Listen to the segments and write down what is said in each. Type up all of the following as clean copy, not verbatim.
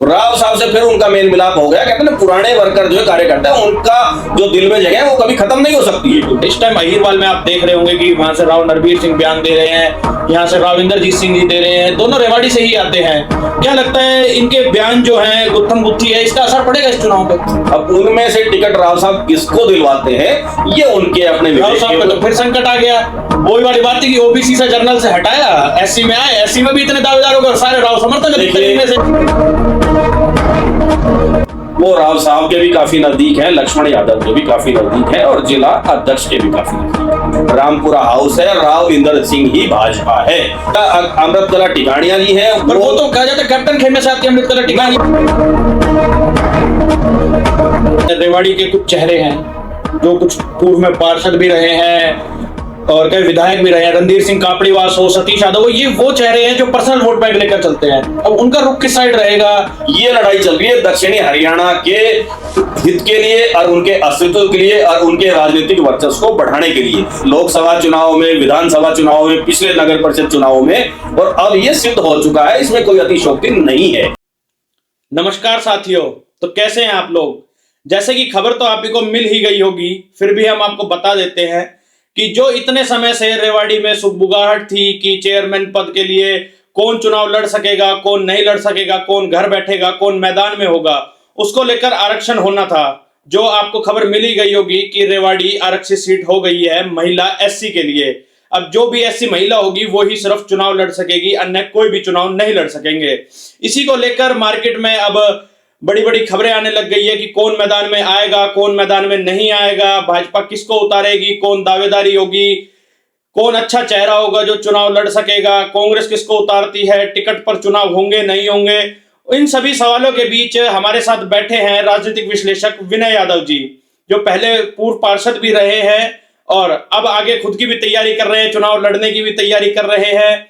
राव साहब से फिर उनका मेल मिलाप हो गया। कहते हैं ना, पुराने वर्कर जो कार्यकर्ता है उनका जो दिल में जगह है वो कभी खत्म नहीं हो सकती है। इस टाइम अहिरवाल में आप देख रहे होंगे कि वहां से राव नरवीर सिंह बयान दे रहे हैं, यहाँ से राव इंद्रजीत सिंह जी दे रहे हैं, दोनों रेवाड़ी से ही आते हैं। क्या लगता है इनके बयान जो है गुत्थम गुत्थी है, इसका असर पड़ेगा इस चुनाव पे? अब उनमें से टिकट राव साहब किसको दिलवाते हैं ये उनके अपने राव साहब पे तो फिर संकट आ गया। वही वाली बात थी कि ओबीसी से जनरल से हटाया, एससी में आए, एससी में भी इतने दावेदार हो गए, सारे राव समर्थक में से। वो राव साहब के भी काफी नजदीक है, लक्ष्मण यादव के भी काफी नजदीक है और जिला अध्यक्ष के भी काफी नजदीक है। रामपुरा हाउस है, राव इंदर सिंह ही भाजपा है। अमृतकला टिकाणिया जी है, वो तो कहा जाता है कैप्टन खेमे साहब की अमृतकला टिकाणिया। रेवाड़ी के कुछ चेहरे हैं जो कुछ पूर्व में पार्षद भी रहे हैं और कई विधायक भी रहे हैं, रणधीर सिंह कापड़ीवास हो, सतीश यादव हो, ये वो चेहरे हैं जो पर्सनल वोट बैंक लेकर चलते हैं। अब उनका रुख किस साइड रहेगा? ये लड़ाई चल रही है दक्षिणी हरियाणा के हित के लिए और उनके अस्तित्व के लिए और उनके राजनीतिक वर्चस्व को बढ़ाने के लिए। लोकसभा चुनाव में, विधानसभा चुनाव में, पिछले नगर परिषद चुनाव में, और अब ये सिद्ध हो चुका है, इसमें कोई अतिशयोक्ति नहीं है। नमस्कार साथियों, तो कैसे हैं आप लोग? जैसे कि खबर तो आप ही को मिल ही गई होगी, फिर भी हम आपको बता देते हैं कि जो इतने समय से रेवाड़ी में सुगबुगाहट थी कि चेयरमैन पद के लिए कौन चुनाव लड़ सकेगा, कौन नहीं लड़ सकेगा, कौन घर बैठेगा, कौन मैदान में होगा, उसको लेकर आरक्षण होना था। जो आपको खबर मिली गई होगी कि रेवाड़ी आरक्षित सीट हो गई है महिला एससी के लिए। अब जो भी एससी महिला होगी वो ही सिर्फ चुनाव लड़ सकेगी, अन्य कोई भी चुनाव नहीं लड़ सकेंगे। इसी को लेकर मार्केट में अब बड़ी बड़ी खबरें आने लग गई है कि कौन मैदान में आएगा, कौन मैदान में नहीं आएगा, भाजपा किसको उतारेगी, कौन दावेदारी होगी, कौन अच्छा चेहरा होगा जो चुनाव लड़ सकेगा, कांग्रेस किसको उतारती है, टिकट पर चुनाव होंगे नहीं होंगे। इन सभी सवालों के बीच हमारे साथ बैठे हैं राजनीतिक विश्लेषक विनय यादव जी, जो पहले पूर्व पार्षद भी रहे हैं और अब आगे खुद की भी तैयारी कर रहे हैं, चुनाव लड़ने की भी तैयारी कर रहे हैं।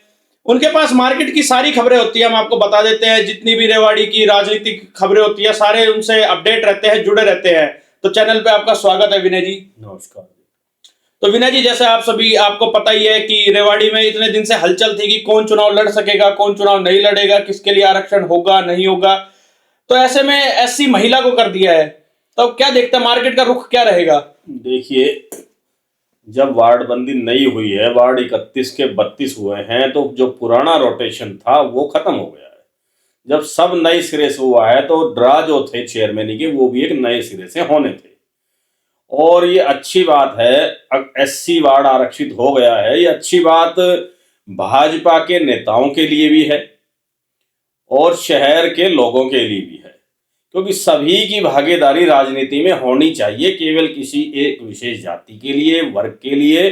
उनके पास मार्केट की सारी खबरें होती है, हम आपको बता देते हैं, जितनी भी रेवाड़ी की राजनीतिक खबरें होती है सारे उनसे अपडेट रहते हैं, जुड़े रहते हैं। तो चैनल पे आपका स्वागत है विनय जी। नमस्कार। तो विनय जी, जैसे आप सभी आपको पता ही है कि रेवाड़ी में इतने दिन से हलचल थी कि कौन चुनाव लड़ सकेगा, कौन चुनाव नहीं लड़ेगा, किसके लिए आरक्षण होगा नहीं होगा। तो ऐसे में एससी महिला को कर दिया है, तो क्या देखते हैं मार्केट का रुख क्या रहेगा? देखिए, जब वार्ड बंदी नहीं हुई है, वार्ड 31 के 32 हुए हैं, तो जो पुराना रोटेशन था वो खत्म हो गया है। जब सब नए सिरे से हुआ है तो ड्रा जो थे चेयरमैन के वो भी एक नए सिरे से होने थे। और ये अच्छी बात है, अब एससी वार्ड आरक्षित हो गया है, ये अच्छी बात भाजपा के नेताओं के लिए भी है और शहर के लोगों के लिए भी है, क्योंकि सभी की भागीदारी राजनीति में होनी चाहिए। केवल किसी एक विशेष जाति के लिए, वर्ग के लिए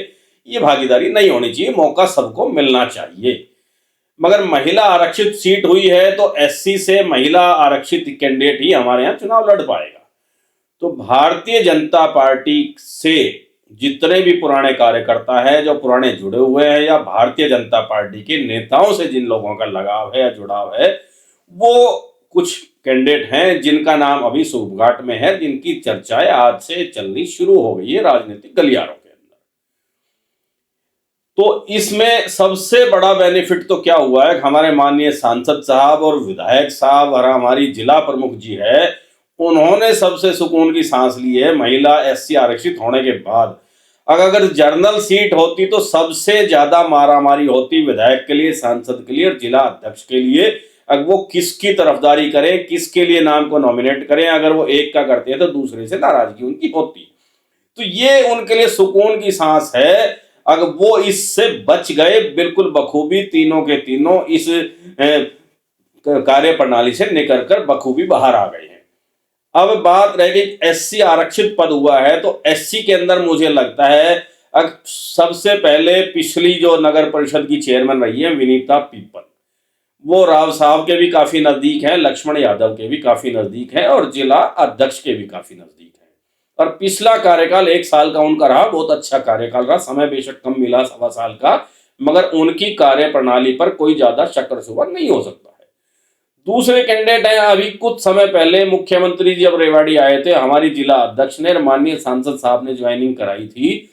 ये भागीदारी नहीं होनी चाहिए, मौका सबको मिलना चाहिए। मगर महिला आरक्षित सीट हुई है तो एससी से महिला आरक्षित कैंडिडेट ही हमारे यहाँ चुनाव लड़ पाएगा। तो भारतीय जनता पार्टी से जितने भी पुराने कार्यकर्ता है, जो पुराने जुड़े हुए हैं, या भारतीय जनता पार्टी के नेताओं से जिन लोगों का लगाव है या जुड़ाव है, वो कुछ कैंडिडेट हैं जिनका नाम अभी सुगबुगाहट में है, जिनकी चर्चाएं आज से चलनी शुरू हो गई है राजनीतिक गलियारों के अंदर। तो इसमें सबसे बड़ा बेनिफिट तो क्या हुआ है, हमारे माननीय सांसद साहब और विधायक साहब और हमारी जिला प्रमुख जी है, उन्होंने सबसे सुकून की सांस ली है महिला एससी आरक्षित होने के बाद। अगर जनरल सीट होती तो सबसे ज्यादा मारामारी होती विधायक के लिए, सांसद के लिए और जिला अध्यक्ष के लिए। अगर वो किसकी तरफदारी करें, किसके लिए नाम को नॉमिनेट करें, अगर वो एक का करते हैं तो दूसरे से नाराजगी उनकी होती। तो ये उनके लिए सुकून की सांस है। अगर वो इससे बच गए बिल्कुल बखूबी, तीनों के तीनों इस कार्य प्रणाली से निकल कर बखूबी बाहर आ गए हैं। अब बात रह गई एससी आरक्षित पद हुआ है, तो एससी के अंदर मुझे लगता है सबसे पहले पिछली जो नगर परिषद की चेयरमैन रही है विनीता पीपल, वो राव साहब के भी काफी नजदीक हैं, लक्ष्मण यादव के भी काफी नजदीक हैं और जिला अध्यक्ष के भी काफी नजदीक हैं। और पिछला कार्यकाल 1 साल का उनका रहा, बहुत अच्छा कार्यकाल रहा। समय बेशक कम मिला, 1.25 साल का, मगर उनकी कार्य प्रणाली पर कोई ज्यादा शक और शुबा नहीं हो सकता है। दूसरे कैंडिडेट हैं, अभी कुछ समय पहले मुख्यमंत्री जी जब रेवाड़ी आए थे, हमारी जिला अध्यक्ष ने, माननीय सांसद साहब ने ज्वाइनिंग कराई थी।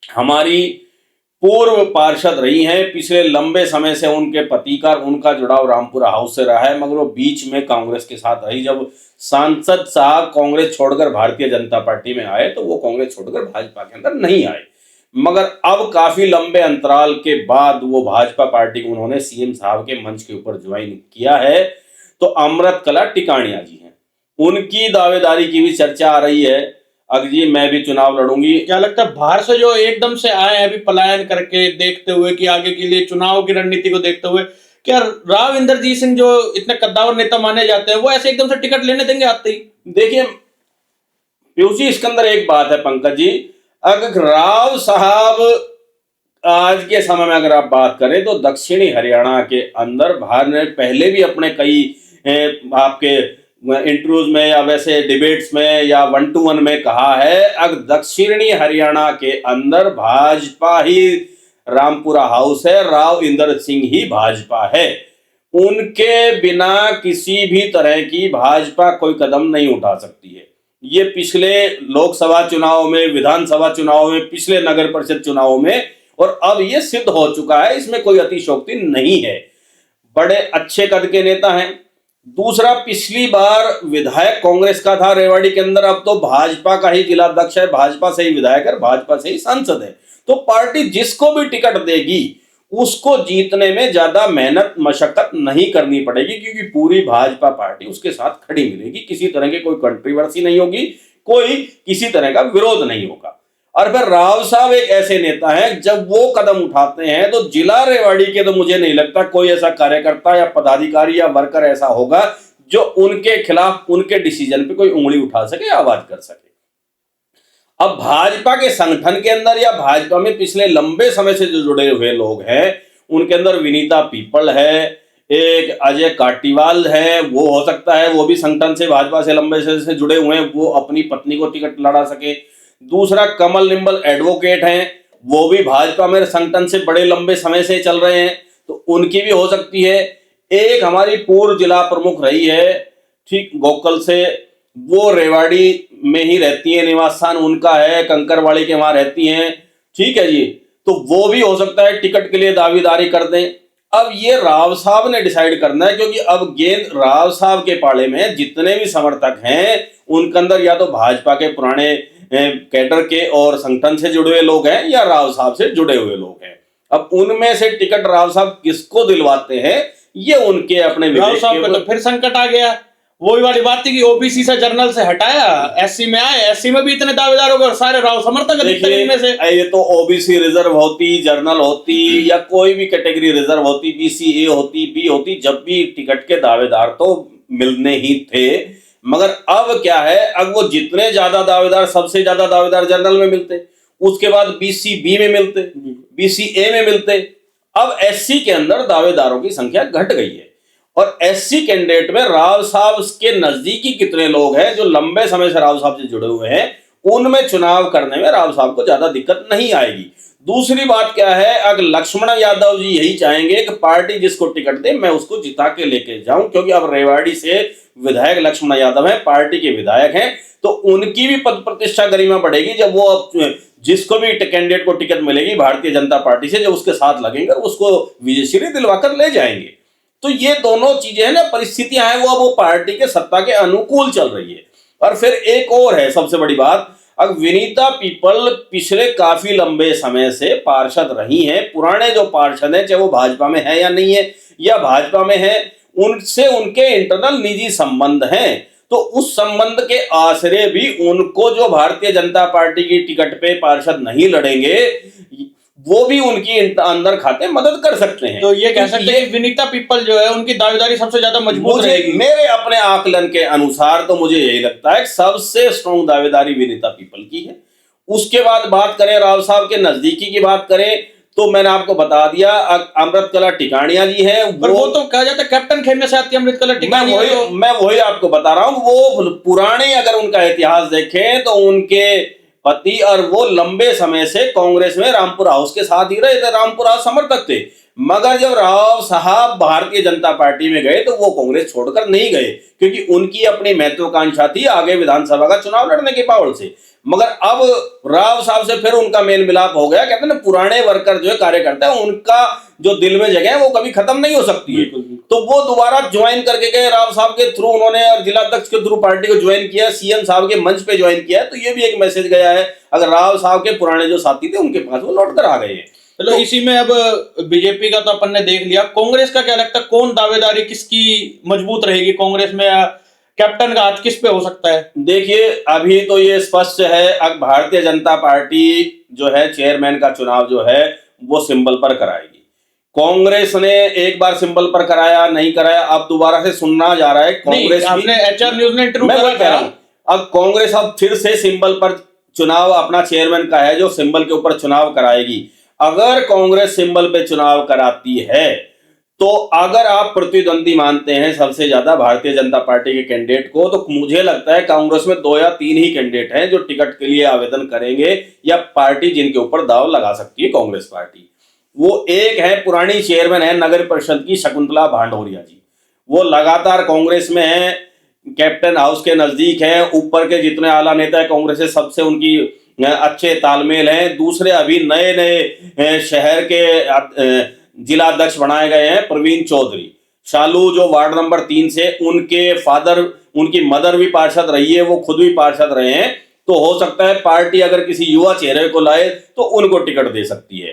हमारी पूर्व पार्षद रही हैं। पिछले लंबे समय से उनके पति का उनका जुड़ाव रामपुरा हाउस से रहा है, मगर वो बीच में कांग्रेस के साथ रही। जब सांसद साहब कांग्रेस छोड़कर भारतीय जनता पार्टी में आए तो वो कांग्रेस छोड़कर भाजपा के अंदर नहीं आए, मगर अब काफी लंबे अंतराल के बाद वो भाजपा पार्टी को उन्होंने सीएम साहब के मंच के ऊपर ज्वाइन किया है। तो अमृतकला टिकाणिया जी हैं, उनकी दावेदारी की भी चर्चा आ रही है। अजी मैं भी चुनाव लड़ूंगी। क्या लगता है बाहर से जो एकदम से आए हैं अभी पलायन करके, देखते हुए कि आगे के लिए चुनाव की रणनीति को देखते हुए, क्या राव इंद्रजीत सिंह जो इतने कद्दावर नेता माने जाते हैं वो ऐसे एकदम से टिकट लेने देंगे आते ही? देखिए पीयूष जी, इसके अंदर एक बात है पंकज जी, अगर राव साहब आज के समय में अगर आप बात करें तो दक्षिणी हरियाणा के अंदर भारत ने पहले भी अपने कई आपके इंटरव्यूज में या वैसे डिबेट्स में या 1-to-1 में कहा है, अगर दक्षिणी हरियाणा के अंदर भाजपा ही रामपुरा हाउस है, राव इंदर सिंह ही भाजपा है, उनके बिना किसी भी तरह की भाजपा कोई कदम नहीं उठा सकती है। ये पिछले लोकसभा चुनाव में, विधानसभा चुनाव में, पिछले नगर परिषद चुनाव में, और अब ये सिद्ध हो चुका है, इसमें कोई अतिशयोक्ति नहीं है। बड़े अच्छे कद के नेता हैं। दूसरा, पिछली बार विधायक कांग्रेस का था रेवाड़ी के अंदर, अब तो भाजपा का ही जिलाध्यक्ष है, भाजपा से ही विधायक है, भाजपा से ही सांसद है। तो पार्टी जिसको भी टिकट देगी उसको जीतने में ज्यादा मेहनत मशक्कत नहीं करनी पड़ेगी, क्योंकि पूरी भाजपा पार्टी उसके साथ खड़ी मिलेगी। किसी तरह की कोई कंट्रोवर्सी नहीं होगी, कोई किसी तरह का विरोध नहीं होगा। और फिर राव साहब एक ऐसे नेता हैं, जब वो कदम उठाते हैं तो जिला रेवाड़ी के तो मुझे नहीं लगता कोई ऐसा कार्यकर्ता या पदाधिकारी या वर्कर ऐसा होगा जो उनके खिलाफ, उनके डिसीजन पे कोई उंगली उठा सके, आवाज कर सके। अब भाजपा के संगठन के अंदर या भाजपा में पिछले लंबे समय से जो जुड़े हुए लोग हैं, उनके अंदर विनीता पीपल है, एक अजय काटीवाल है, वो हो सकता है वो भी संगठन से, भाजपा से लंबे से जुड़े हुए हैं, वो अपनी पत्नी को टिकट लड़ा सके। दूसरा, कमल निंबल एडवोकेट हैं, वो भी भाजपा में संगठन से बड़े लंबे समय से चल रहे हैं, तो उनकी भी हो सकती है। एक हमारी पूर्व जिला प्रमुख रही है, ठीक, गोकल से, वो रेवाड़ी में ही रहती है, निवास स्थान उनका है, कंकरवाड़ी के वहां रहती हैं, ठीक है जी, तो वो भी हो सकता है टिकट के लिए दावेदारी कर दें। अब ये राव साहब ने डिसाइड करना है, क्योंकि अब गेंद राव साहब के पाले में। जितने भी समर्थक हैं उनके अंदर या तो भाजपा के पुराने कैडर के और संगठन से जुड़े हुए लोग हैं या राव साहब से जुड़े हुए लोग हैं। अब उनमें से टिकट राव साहब किसको दिलवाते हैं, ये उनके अपने राव साहब का तो फिर संकट आ गया। वही वाली बात थी कि ओबीसी से जर्नल से हटाया, एससी में आए, एससी में भी इतने दावेदार हो गए, सारे राव समर्थक इनमें से। ये तो ओबीसी रिजर्व होती, जर्नल होती या कोई भी कैटेगरी रिजर्व होती, बीसीए होती, बी होती, जब भी टिकट के दावेदार तो मिलने ही थे। मगर अब क्या है, अब वो जितने ज्यादा दावेदार, सबसे ज्यादा दावेदार जनरल में मिलते, उसके बाद बीसीबी में मिलते, बीसीए में मिलते। अब एससी के अंदर दावेदारों की संख्या घट गई है, और एससी कैंडिडेट में राव साहब के नजदीकी कितने लोग हैं जो लंबे समय से राव साहब से जुड़े हुए हैं, उनमें चुनाव करने में राव साहब को ज्यादा दिक्कत नहीं आएगी। दूसरी बात क्या है, अगर लक्ष्मण यादव जी यही चाहेंगे कि पार्टी जिसको टिकट दे मैं उसको जिता के लेके जाऊं, क्योंकि अब रेवाड़ी से विधायक लक्ष्मण यादव हैं, पार्टी के विधायक हैं, तो उनकी भी पद प्रतिष्ठा गरिमा बढ़ेगी जब वो जिसको भी कैंडिडेट को टिकट मिलेगी भारतीय जनता पार्टी से, जो उसके साथ लगेंगे उसको विजयश्री दिलवाकर ले जाएंगे। तो ये दोनों चीजें हैं ना, परिस्थितियां हैं, वो पार्टी के सत्ता के अनुकूल चल रही है। और फिर एक और है सबसे बड़ी बात, अब विनीता पीपल पिछले काफी लंबे समय से पार्षद रही हैं। पुराने जो पार्षद हैं, चाहे वो भाजपा में है या नहीं है, या भाजपा में है, उनसे उनके इंटरनल निजी संबंध हैं, तो उस संबंध के आसरे भी उनको जो भारतीय जनता पार्टी की टिकट पे पार्षद नहीं लड़ेंगे, वो भी उनकी अंदर खाते मदद कर सकते हैं। तो ये कह सकते हैं कि विनीता पीपल जो है उनकी दावेदारी सबसे ज्यादा मजबूत रहेगी। मेरे अपने आकलन के अनुसार तो मुझे यही लगता है सबसे स्ट्रॉन्ग दावेदारी विनीता पीपल की है। उसके बाद बात करें राव साहब के नजदीकी की बात करें तो मैंने आपको बता दिया अमृतकला टिकाणिया जी है, वो तो कहा जाता है कैप्टन खेमे से आती है अमृतकला टिकाणिया। मैं वही आपको बता रहा हूं, वो पुराने अगर उनका इतिहास देखें तो उनके पति और वो लंबे समय से कांग्रेस में रामपुरा हाउस के साथ ही रहे थे, रामपुरा हाउस समर्थक थे। मगर जब राव साहब भारतीय जनता पार्टी में गए तो वो कांग्रेस छोड़कर नहीं गए, क्योंकि उनकी अपनी महत्वाकांक्षा थी आगे विधानसभा का चुनाव लड़ने के पावड़ से। मगर अब राव साहब से फिर उनका मेल मिलाप हो गया। कहते हैं ना, पुराने वर्कर जो है, कार्यकर्ता है, उनका जो दिल में जगह है वो कभी खत्म नहीं हो सकती है। तो वो दोबारा ज्वाइन करके गए राव साहब के थ्रू, उन्होंने और जिलाध्यक्ष के थ्रू पार्टी को ज्वाइन किया, सीएम साहब के मंच पे ज्वाइन किया। तो ये भी एक मैसेज गया है, अगर राव साहब के पुराने जो साथी थे उनके पास वो लौट कर आ गए हैं। चलो तो इसी में अब बीजेपी का तो अपन ने देख लिया, कांग्रेस का क्या लगता है, कौन दावेदारी किसकी मजबूत रहेगी कांग्रेस में, या कैप्टन का हाथ किस पे हो सकता है? देखिए, अभी तो ये स्पष्ट है, अब भारतीय जनता पार्टी जो है चेयरमैन का चुनाव जो है वो सिंबल पर कराएगी। कांग्रेस ने एक बार सिंबल पर कराया, नहीं कराया, अब दोबारा से सुनना जा रहा है कांग्रेस आपने एचआर न्यूज ने इंटरव्यू कह रहा हूं, अब कांग्रेस अब फिर से सिंबल पर चुनाव अपना चेयरमैन का है जो सिंबल के ऊपर चुनाव कराएगी। अगर कांग्रेस सिंबल पे चुनाव कराती है तो अगर आप प्रतिद्वंदी मानते हैं सबसे ज्यादा भारतीय जनता पार्टी के कैंडिडेट को, तो मुझे लगता है कांग्रेस में 2 या 3 ही कैंडिडेट हैं जो टिकट के लिए आवेदन करेंगे, या पार्टी जिनके ऊपर दाव लगा सकती है कांग्रेस पार्टी। वो एक है, पुरानी चेयरमैन है नगर परिषद की शकुंतला भांडोरिया जी, वो लगातार कांग्रेस में है, कैप्टन हाउस के नजदीक है, ऊपर के जितने आला नेता है कांग्रेस से सबसे उनकी अच्छे तालमेल हैं। दूसरे अभी नए नए शहर के जिला अध्यक्ष बनाए गए हैं प्रवीण चौधरी शालू, जो वार्ड नंबर 3 से, उनके फादर, उनकी मदर भी पार्षद रही है, वो खुद भी पार्षद रहे हैं। तो हो सकता है पार्टी अगर किसी युवा चेहरे को लाए तो उनको टिकट दे सकती है।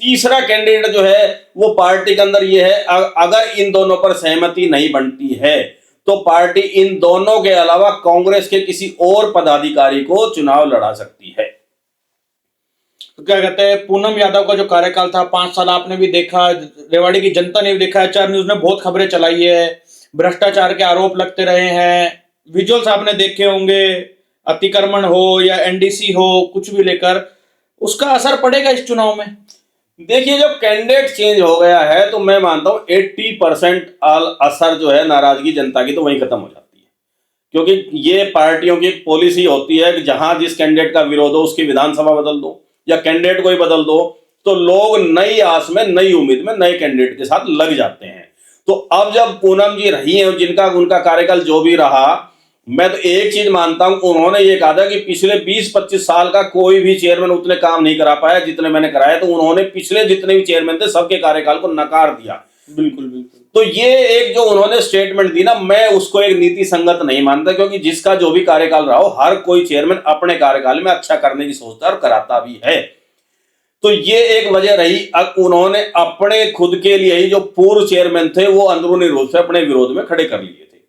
तीसरा कैंडिडेट जो है वो पार्टी के अंदर ये है, अगर इन दोनों पर सहमति नहीं बनती है तो पार्टी इन दोनों के अलावा कांग्रेस के किसी और पदाधिकारी को चुनाव लड़ा सकती है। तो क्या कहते हैं, पूनम यादव का जो कार्यकाल था 5 साल, आपने भी देखा, रेवाड़ी की जनता ने भी देखा, एचआर न्यूज ने बहुत खबरें चलाई है, भ्रष्टाचार के आरोप लगते रहे हैं, विजुअल्स आपने देखे होंगे, अतिक्रमण हो या एनडीसी हो, कुछ भी लेकर, उसका असर पड़ेगा इस चुनाव में? देखिए, जब कैंडिडेट चेंज हो गया है तो मैं मानता हूं 80% असर जो है नाराजगी जनता की तो वहीं खत्म हो जाती है, क्योंकि ये पार्टियों की एक पॉलिसी होती है कि जहां जिस कैंडिडेट का विरोध हो उसकी विधानसभा बदल दो या कैंडिडेट को ही बदल दो, तो लोग नई आस में, नई उम्मीद में नए कैंडिडेट के साथ लग जाते हैं। तो अब जब पूनम जी रही हैं, जिनका उनका कार्यकाल जो भी रहा, मैं तो एक चीज मानता हूं, उन्होंने ये कहा था कि पिछले 20-25 साल का कोई भी चेयरमैन उतने काम नहीं करा पाया जितने मैंने कराया। तो उन्होंने पिछले जितने भी चेयरमैन थे सबके कार्यकाल को नकार दिया। बिल्कुल बिल्कुल। तो ये एक जो उन्होंने स्टेटमेंट दी ना, मैं उसको एक नीति संगत नहीं मानता, क्योंकि जिसका जो भी कार्यकाल रहा हो, हर कोई चेयरमैन अपने कार्यकाल में अच्छा करने की सोचता है और कराता भी है। तो ये एक वजह रही। अब उन्होंने अपने खुद के लिए ही जो पूर्व चेयरमैन थे वो अंदरूनी रूप से अपने विरोध में खड़े कर लिए थे।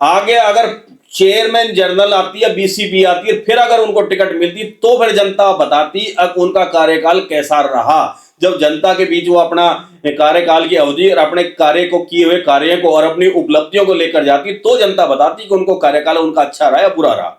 आगे अगर चेयरमैन जनरल आती है, बीसीपी आती है, फिर अगर उनको टिकट मिलती तो फिर जनता बताती अब उनका कार्यकाल कैसा रहा। जब जनता के बीच वो अपना कार्यकाल की अवधि और अपने कार्य को, किए हुए कार्य को और अपनी उपलब्धियों को लेकर जाती तो जनता बताती कि उनको कार्यकाल उनका अच्छा रहा या बुरा रहा।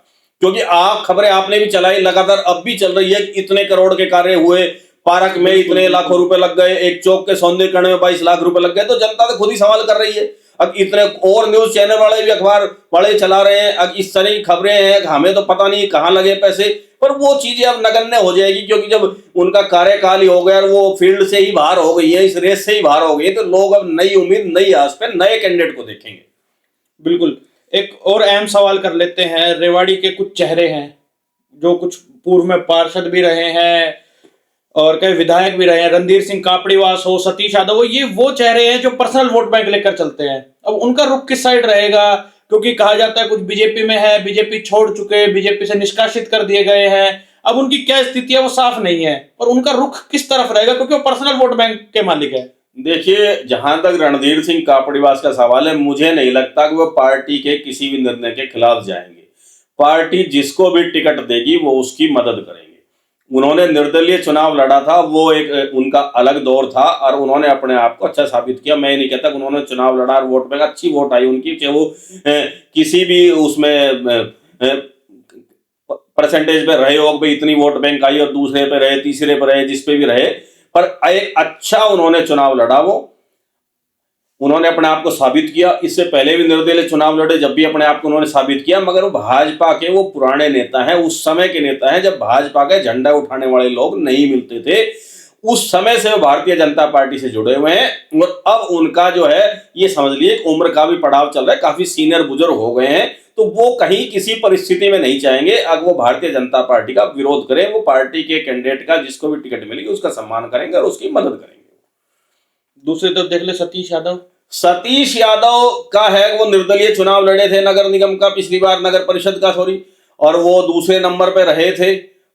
क्योंकि आप खबरें आपने भी चलाई, लगातार अब भी चल रही है, इतने करोड़ के कार्य हुए, पार्क में इतने लाखों रुपए लग गए, एक चौक के सौंदर्यीकरण में 22 लाख रुपए लग गए। तो जनता तो खुद ही सवाल कर रही है। अब इतने और न्यूज चैनल वाले भी अखबार बड़े चला रहे हैं, अब इस तरह की खबरें हैं, हमें तो पता नहीं कहाँ लगे पैसे, पर वो चीजें अब नगण्य हो जाएगी। क्योंकि जब उनका कार्यकाल ही हो गया और वो फील्ड से ही बाहर हो गई है, इस रेस से ही बाहर हो गई है, तो लोग अब नई उम्मीद, नई आस पे नए कैंडिडेट को देखेंगे। बिल्कुल। एक और अहम सवाल कर लेते हैं, रेवाड़ी के कुछ चेहरे हैं जो कुछ पूर्व में पार्षद भी रहे हैं और कई विधायक भी रहे हैं, रणधीर सिंह कापड़ीवास हो, सतीश यादव हो, ये वो चेहरे हैं जो पर्सनल वोट बैंक लेकर चलते हैं। अब उनका रुख किस साइड रहेगा? क्योंकि कहा जाता है कुछ बीजेपी में है, बीजेपी छोड़ चुके, बीजेपी से निष्कासित कर दिए गए हैं, अब उनकी क्या स्थिति है वो साफ नहीं है, और उनका रुख किस तरफ रहेगा क्योंकि वो पर्सनल वोट बैंक के मालिक है। देखिए, जहां तक रणधीर सिंह कापड़ीवास का सवाल है, मुझे नहीं लगता कि वो पार्टी के किसी भी निर्णय के खिलाफ जाएंगे। पार्टी जिसको भी टिकट देगी वो उसकी मदद करेंगे। उन्होंने निर्दलीय चुनाव लड़ा था, वो एक उनका अलग दौर था और उन्होंने अपने आप को अच्छा साबित किया। मैं नहीं कहता कि उन्होंने चुनाव लड़ा और वोट बैंक अच्छी वोट आई उनकी, चाहे वो किसी भी उसमें परसेंटेज पे रहे हो, भाई इतनी वोट बैंक आई और दूसरे पे रहे, तीसरे पे रहे, जिस पे भी रहे, पर एक अच्छा उन्होंने चुनाव लड़ा। वो उन्होंने अपने आप को साबित किया। इससे पहले भी निर्दलीय चुनाव लड़े, जब भी अपने आप को उन्होंने साबित किया। मगर वो भाजपा के वो पुराने नेता हैं, उस समय के नेता हैं जब भाजपा के झंडा उठाने वाले लोग नहीं मिलते थे। उस समय से वो भारतीय जनता पार्टी से जुड़े हुए हैं और अब उनका जो है ये समझ लिए उम्र का भी पड़ाव चल रहा है, काफी सीनियर बुजुर्ग हो गए हैं, तो वो कहीं किसी परिस्थिति में नहीं चाहेंगे अब वो भारतीय जनता पार्टी का विरोध करें। वो पार्टी के कैंडिडेट का जिसको भी टिकट मिलेगी उसका सम्मान करेंगे और उसकी मदद करेंगे। दूसरी तरफ देख ले सतीश यादव। सतीश यादव का है वो निर्दलीय चुनाव लड़े थे नगर निगम का, पिछली बार नगर परिषद का सॉरी, और वो दूसरे नंबर पे रहे थे,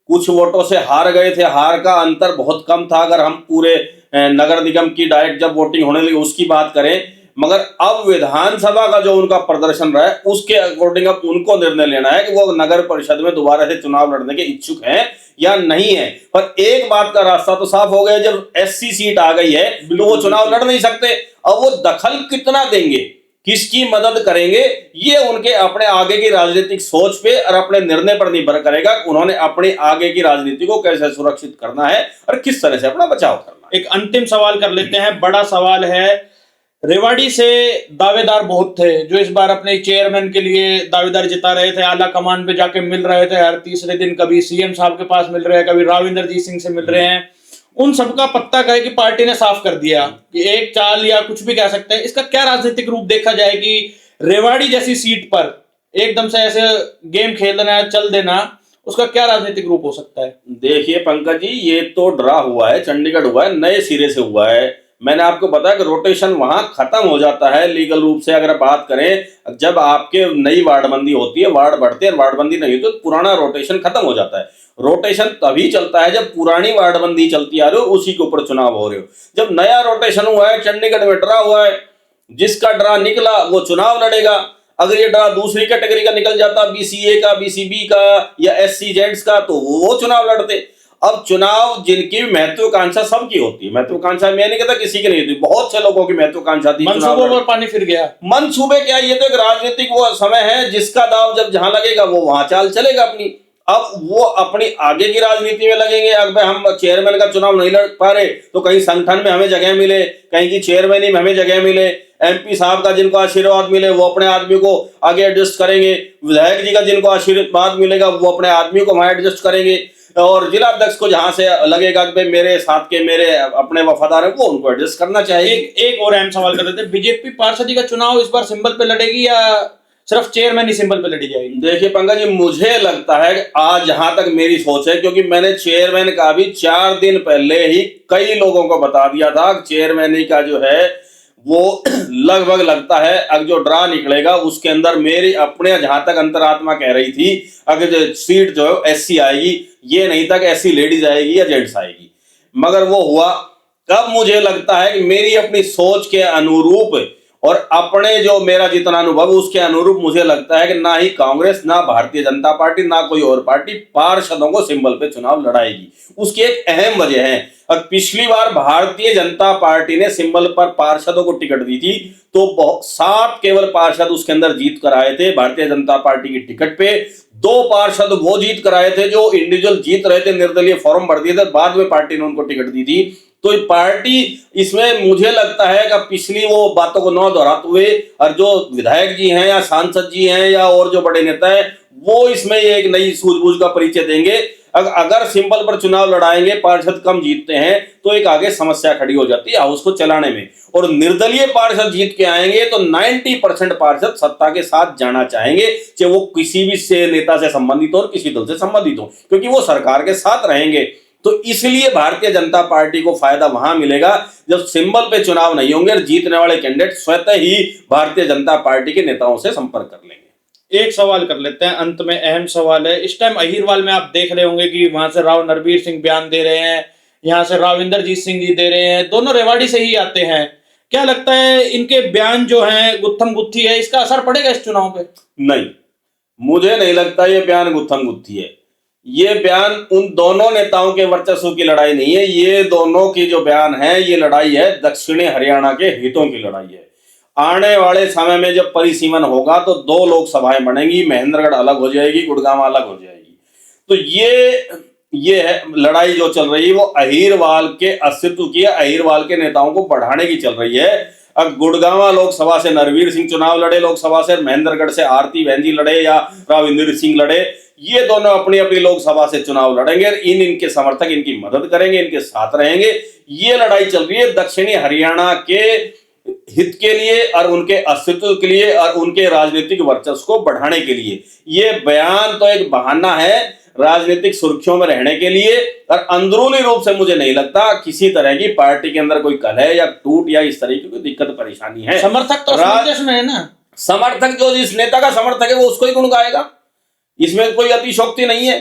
कुछ वोटों से हार गए थे। हार का अंतर बहुत कम था अगर हम पूरे नगर निगम की डायरेक्ट जब वोटिंग होने लगी उसकी बात करें, मगर अब विधानसभा का जो उनका प्रदर्शन रहा है उसके अकॉर्डिंग अब उनको निर्णय लेना है कि वो नगर परिषद में दोबारा से चुनाव लड़ने के इच्छुक हैं या नहीं है। पर एक बात का रास्ता तो साफ हो गया, जब एससी सीट आ गई है तो वो चुनाव लड़ नहीं सकते। अब वो दखल कितना देंगे, किसकी मदद करेंगे, ये उनके अपने आगे की राजनीतिक सोच पे और अपने निर्णय पर निर्भर करेगा। उन्होंने अपनी आगे की राजनीति को कैसे सुरक्षित करना है और किस तरह से अपना बचाव करना है। एक अंतिम सवाल कर लेते हैं, बड़ा सवाल है। रेवाड़ी से दावेदार बहुत थे जो इस बार अपने चेयरमैन के लिए दावेदार जिता रहे थे, आला कमान पे जाके मिल रहे थे हर तीसरे दिन, कभी सीएम साहब के पास मिल रहे हैं, कभी राव इंद्रजीत सिंह से मिल रहे हैं। उन सबका पत्ता कहे कि पार्टी ने साफ कर दिया कि एक चाल या कुछ भी कह सकते हैं। इसका क्या राजनीतिक रूप देखा जाए कि रेवाड़ी जैसी सीट पर एकदम से ऐसे गेम खेल देना, चल देना, उसका क्या राजनीतिक रूप हो सकता है? देखिए पंकज जी, ये तो ड्रा हुआ है, चंडीगढ़ हुआ है, नए सिरे से हुआ है। मैंने आपको बताया कि रोटेशन वहां खत्म हो जाता है लीगल रूप से। अगर बात करें जब आपके नई वार्डबंदी होती है, वार्ड बढ़ते हैं, वार्डबंदी नहीं होती तो पुराना रोटेशन खत्म हो जाता है। रोटेशन तभी चलता है जब पुरानी वार्डबंदी चलती आ रही हो, उसी के ऊपर चुनाव हो रहे हो। जब नया रोटेशन हुआ है, चंडीगढ़ में ड्रा हुआ है, जिसका ड्रा निकला वो चुनाव लड़ेगा। अगर ये ड्रा दूसरी कैटेगरी का निकल जाता, बीसीए का, बीसीबी का या एससी जेंट्स का, तो वो चुनाव लड़ते। अब चुनाव जिनकी महत्वाकांक्षा सबकी होती है, महत्वाकांक्षा मैं नहीं कहता किसी की नहीं होती, बहुत से लोगों की महत्वाकांक्षा थी। मंसूबों पर पानी फिर गया। मंसूबे क्या, ये तो एक राजनीतिक वो समय है जिसका दाव जब जहां लगेगा वो वहां चाल चलेगा अपनी। अब वो अपनी आगे की राजनीति में लगेंगे। अगर हम चेयरमैन का चुनाव नहीं लड़ पा रहे तो कहीं संगठन में हमें जगह मिले, कहीं की चेयरमैन में हमें जगह मिले, एमपी साहब का जिनको आशीर्वाद मिले वो अपने आदमी को आगे एडजस्ट करेंगे, विधायक जी का जिनको आशीर्वाद मिलेगा वो अपने आदमी को वहां एडजस्ट करेंगे, और जिला अध्यक्ष को जहां से लगेगा कि मेरे साथ के मेरे अपने वफादार हैं वो उनको एडजस्ट करना चाहिए। एक और अहम सवाल कर रहे थे, बीजेपी पार्षदी का चुनाव इस बार सिंबल पे लड़ेगी या सिर्फ चेयरमैन ही सिंबल पे लड़ी जाएगी? देखिए पंकज जी, मुझे लगता है कि आज जहां तक मेरी सोच है, क्योंकि मैंने चेयरमैन का भी 4 दिन पहले ही कई लोगों को बता दिया था, चेयरमैन ही का जो है वो लगभग लगता है अगर जो ड्रा निकलेगा उसके अंदर मेरी अपने जहां तक अंतरात्मा कह रही थी अगर जो सीट जो है एससी आएगी, ये नहीं था कि एससी लेडीज आएगी या जेंट्स आएगी, मगर वो हुआ। तब मुझे लगता है कि मेरी अपनी सोच के अनुरूप और अपने जो मेरा जितना अनुभव उसके अनुरूप मुझे लगता है कि ना ही कांग्रेस, ना भारतीय जनता पार्टी, ना कोई और पार्टी पार्षदों को सिंबल पे चुनाव लड़ाएगी। उसकी एक अहम वजह है, और पिछली बार भारतीय जनता पार्टी ने सिंबल पर पार्षदों को टिकट दी थी तो 7 केवल पार्षद उसके अंदर जीत कर आए थे भारतीय जनता पार्टी की टिकट पे। 2 पार्षद वो जीत कर आए थे जो इंडिविजुअल जीत रहे थे, निर्दलीय फॉर्म भर दिए थे, बाद में पार्टी ने उनको टिकट दी थी। तो पार्टी इसमें मुझे लगता है कि पिछली वो बातों को न दोहराते हुए और जो विधायक जी हैं या सांसद जी हैं या और जो बड़े नेता हैं वो इसमें एक नई सूझबूझ का परिचय देंगे। अगर सिंबल पर चुनाव लड़ाएंगे, पार्षद कम जीतते हैं तो एक आगे समस्या खड़ी हो जाती है हाउस को चलाने में, और निर्दलीय पार्षद जीत के आएंगे तो 90% पार्षद सत्ता के साथ जाना चाहेंगे, चाहे वो किसी भी से नेता से संबंधित हो और किसी दल से संबंधित हो, क्योंकि वो सरकार के साथ रहेंगे। तो इसलिए भारतीय जनता पार्टी को फायदा वहां मिलेगा जब सिंबल पे चुनाव नहीं होंगे और जीतने वाले कैंडिडेट स्वतः ही भारतीय जनता पार्टी के नेताओं से संपर्क कर लेंगे। एक सवाल कर लेते हैं, अंत में अहम सवाल है। इस टाइम अहीरवाल में आप देख रहे होंगे कि वहां से राव नरवीर सिंह बयान दे रहे हैं, यहाँ से राव इंद्रजीत सिंह जी दे रहे हैं, दोनों रेवाड़ी से ही आते हैं। क्या लगता है इनके बयान जो है गुत्थम गुत्थी है, इसका असर पड़ेगा इस चुनाव पे? नहीं, मुझे नहीं लगता ये बयान गुत्थम गुत्थी है। ये बयान उन दोनों नेताओं के वर्चस्व की लड़ाई नहीं है, ये दोनों की जो बयान है ये लड़ाई है दक्षिणी हरियाणा के हितों की लड़ाई है। आने वाले समय में जब परिसीमन होगा तो 2 लोकसभाएं बनेंगी, महेंद्रगढ़ अलग हो जाएगी, गुड़गांव अलग हो जाएगी। तो ये है लड़ाई जो चल रही है वो अहीरवाल के अस्तित्व की है, अहीरवाल के नेताओं को बढ़ाने की चल रही है। अब गुड़गांव लोकसभा से नरवीर सिंह चुनाव लड़े, लोकसभा से महेंद्रगढ़ से आरती बहन जी लड़े या राव इंद्र सिंह लड़े, ये दोनों अपनी अपनी लोकसभा से चुनाव लड़ेंगे और इनके समर्थक इनकी मदद करेंगे, इनके साथ रहेंगे। ये लड़ाई चल रही है दक्षिणी हरियाणा के हित के लिए और उनके अस्तित्व के लिए और उनके राजनीतिक वर्चस्व को बढ़ाने के लिए। ये बयान तो एक बहाना है राजनीतिक सुर्खियों में रहने के लिए, और अंदरूनी रूप से मुझे नहीं लगता किसी तरह की पार्टी के अंदर कोई कलह या टूट या इस तरह की कोई दिक्कत परेशानी है। समर्थक तो असमंजस में है ना। समर्थक जो जिस नेता का समर्थक है वो उसको ही गुण गाएगा, इसमें कोई अतिशोक्ति नहीं है।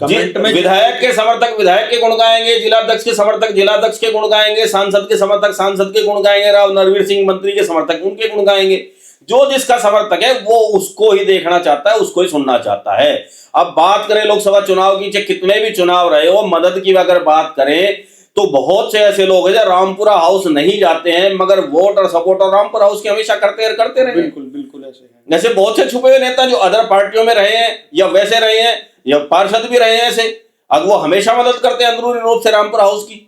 विधायक के समर्थक विधायक के गुण गाएंगे, जिलाध्यक्ष के समर्थक जिलाध्यक्ष के गुण गाएंगे, सांसद के समर्थक सांसद के गुण गाएंगे, राव नरवीर सिंह मंत्री के समर्थक उनके गुण गाएंगे। जो जिसका समर्थक है वो उसको ही देखना चाहता है, उसको ही सुनना चाहता है। अब बात करें लोकसभा चुनाव की, चाहे कितने भी चुनाव रहे हो, मदद की अगर बात करें तो बहुत से ऐसे लोग हैं जो रामपुरा हाउस नहीं जाते हैं मगर वोट और सपोर्ट और रामपुरा हाउस की हमेशा करते रहे। बिल्कुल बिल्कुल ऐसे है। जैसे बहुत से छुपे हुए नेता जो अदर पार्टियों में रहे हैं या वैसे रहे हैं या पार्षद भी रहे हैं ऐसे, अब वो हमेशा मदद करते हैं अंदरूनी रूप से रामपुरा हाउस की।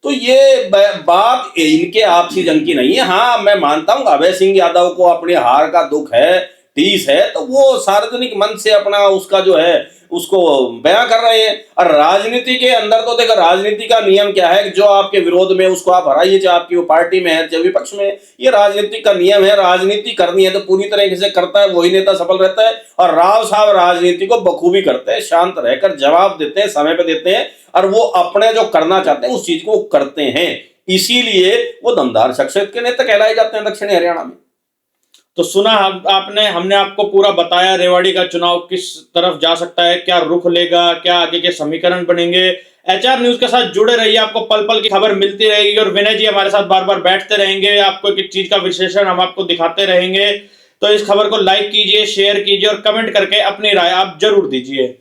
तो ये बात इनके आपसी जंग की नहीं है। हाँ, मैं मानता हूं अभय सिंह यादव को अपनी हार का दुख है, टीस है, तो वो सार्वजनिक मंच से अपना उसका जो है उसको बयां कर रहे हैं। और राजनीति के अंदर तो देखो राजनीति का नियम क्या है, जो आपके विरोध में उसको आप हराइए, चाहे आपकी वो पार्टी में है चाहे विपक्ष में है। ये राजनीति का नियम है, राजनीति करनी है तो पूरी तरीके से करता है, वही नेता सफल रहता है। और राव साहब राजनीति को बखूबी करते हैं, शांत रहकर जवाब देते हैं, समय पे देते हैं और वो अपने जो करना चाहते हैं उस चीज को करते हैं। इसीलिए वो दमदार शख्सियत के नेता कहलाए जाते हैं दक्षिणी हरियाणा में। तो सुना हमने आपको पूरा बताया रेवाड़ी का चुनाव किस तरफ जा सकता है, क्या रुख लेगा, क्या आगे के समीकरण बनेंगे। एचआर न्यूज के साथ जुड़े रहिए, आपको पल पल की खबर मिलती रहेगी और विनय जी हमारे साथ बार बार बैठते रहेंगे, आपको एक चीज का विश्लेषण हम आपको दिखाते रहेंगे। तो इस खबर को लाइक कीजिए, शेयर कीजिए और कमेंट करके अपनी राय आप जरूर दीजिए।